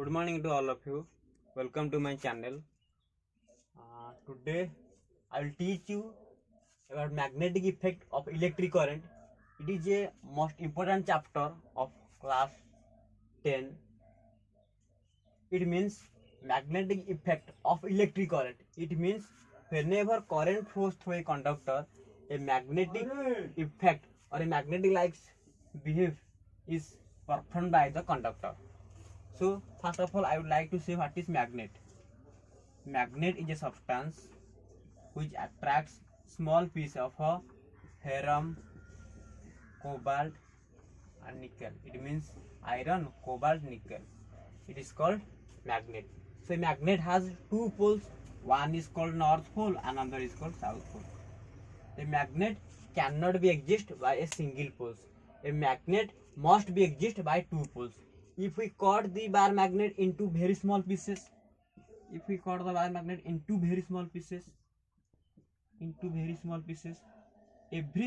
Good morning to all of you. Welcome to my channel. Today I will teach you about magnetic effect of electric current. It is a most important chapter of class 10. It means magnetic effect of electric current. It means whenever current flows through a conductor, a magnetic effect or a magnetic like behave is performed by the conductor. So first of all, I would like to say what is magnet. Magnet is a substance which attracts small piece of ferrum, cobalt and nickel. It means iron, cobalt, nickel. It is called magnet. So a magnet has two poles. One is called north pole, another is called south pole. A magnet cannot be exist by a single pole. A magnet must be exist by two poles. If we cut the bar magnet into very small pieces, every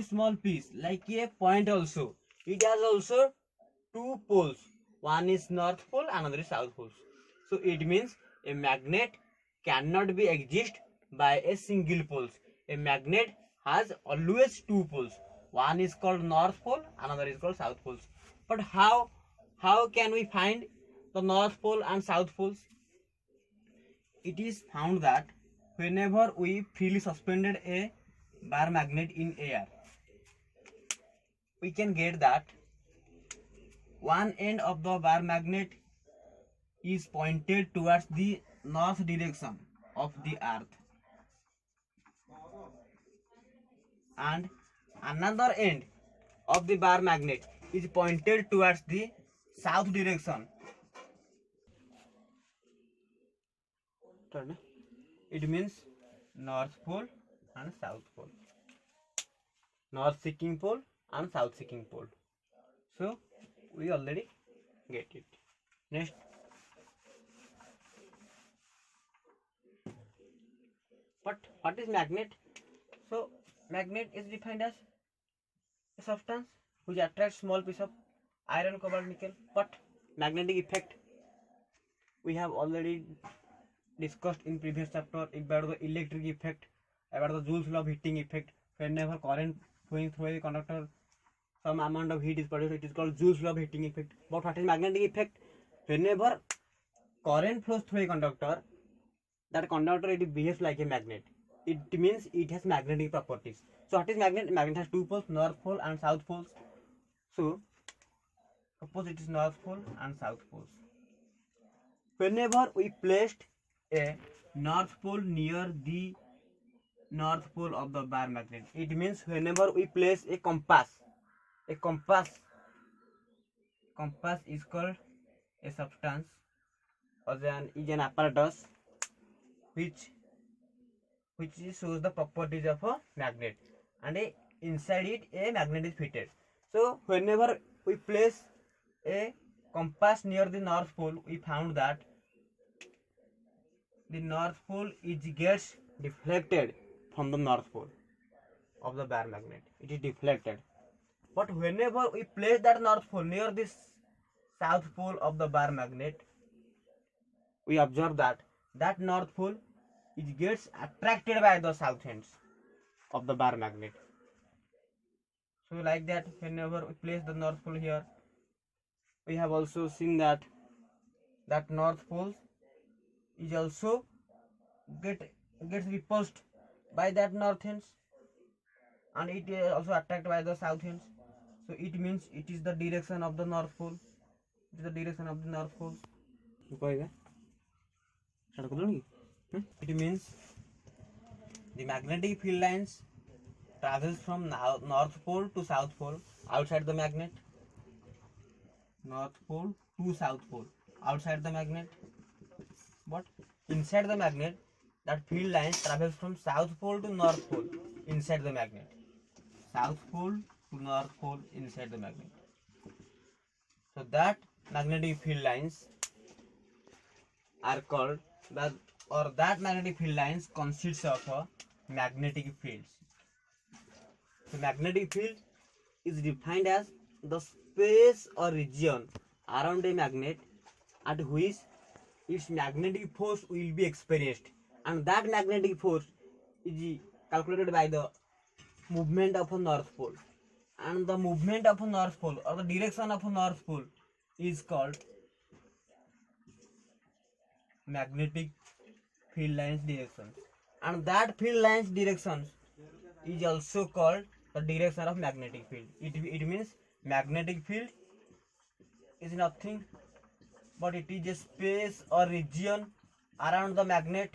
small piece like a point also, it has also two poles. One is north pole, another is south pole. So it means a magnet cannot be exist by a single pole. A magnet has always two poles. One is called north pole, another is called south pole. But how can we find the north pole and south poles? It is found that whenever we freely suspended a bar magnet in air, we can get that one end of the bar magnet is pointed towards the north direction of the earth, and another end of the bar magnet is pointed towards the south direction. It means north pole and south pole, north seeking pole and south seeking pole. So we already get it. Next, but what is magnet? So magnet is defined as a substance which attracts small piece of iron, cobalt, nickel. But magnetic effect we have already discussed in previous chapter about the electric effect, about the Joule's law of heating effect. Whenever current flowing through a conductor, some amount of heat is produced. It is called Joule's law of heating effect. But what is magnetic effect? Whenever current flows through a conductor, that conductor it behaves like a magnet. It means it has magnetic properties. So what is magnet? Magnet has two poles, north pole and south poles. So suppose it is north pole and south poles. Whenever we placed a north pole near the north pole of the bar magnet, it means whenever we place a compass is called a substance or is an apparatus which shows the properties of a magnet, and inside it a magnet is fitted. So whenever we place a compass near the north pole, we found that the north pole gets deflected from the north pole of the bar magnet. It is deflected. But whenever we place that north pole near this south pole of the bar magnet, we observe that north pole it gets attracted by the south ends of the bar magnet. So like that, whenever we place the north pole here, we have also seen that north pole is also gets repulsed by that north ends, and it is also attracted by the south ends. So it means it is the direction of the north pole. It is the direction of the north pole. It means the magnetic field lines travels from north pole to south pole outside the magnet, north pole to south pole outside the magnet. But inside the magnet, that field lines travels from south pole to north pole inside the magnet, south pole to north pole inside the magnet. So that magnetic field lines are called that magnetic field lines consists of magnetic fields. The magnetic field is defined as the space or region around a magnet at which its magnetic force will be experienced, and that magnetic force is calculated by the movement of a north pole, and the movement of a north pole or the direction of a north pole is called magnetic field lines direction, and that field lines direction is also called the direction of magnetic field. It means magnetic field is nothing but it is a space or region around the magnet,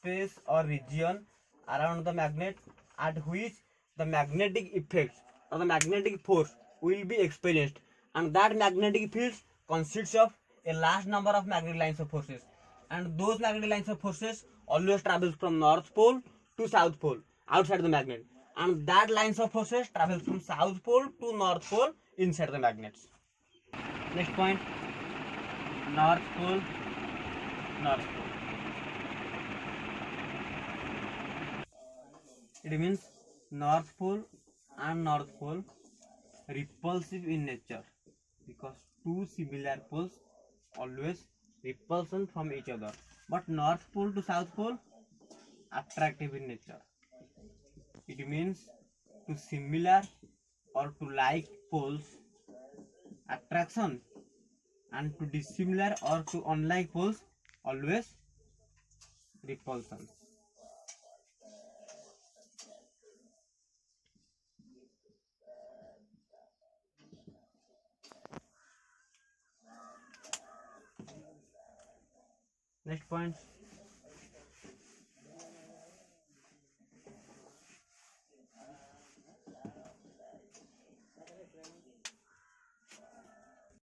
space or region around the magnet at which the magnetic effect or the magnetic force will be experienced, and that magnetic field consists of a large number of magnetic lines of forces, and those magnetic lines of forces always travels from north pole to south pole outside the magnet, and that lines of forces travels from south pole to north pole inside the magnets. Next point, north pole, north pole. It means north pole and north pole repulsive in nature, because two similar poles always repulsion from each other, but north pole to south pole attractive in nature. It means to similar or to like poles attraction, and to dissimilar or to unlike poles always repulsion. Next point,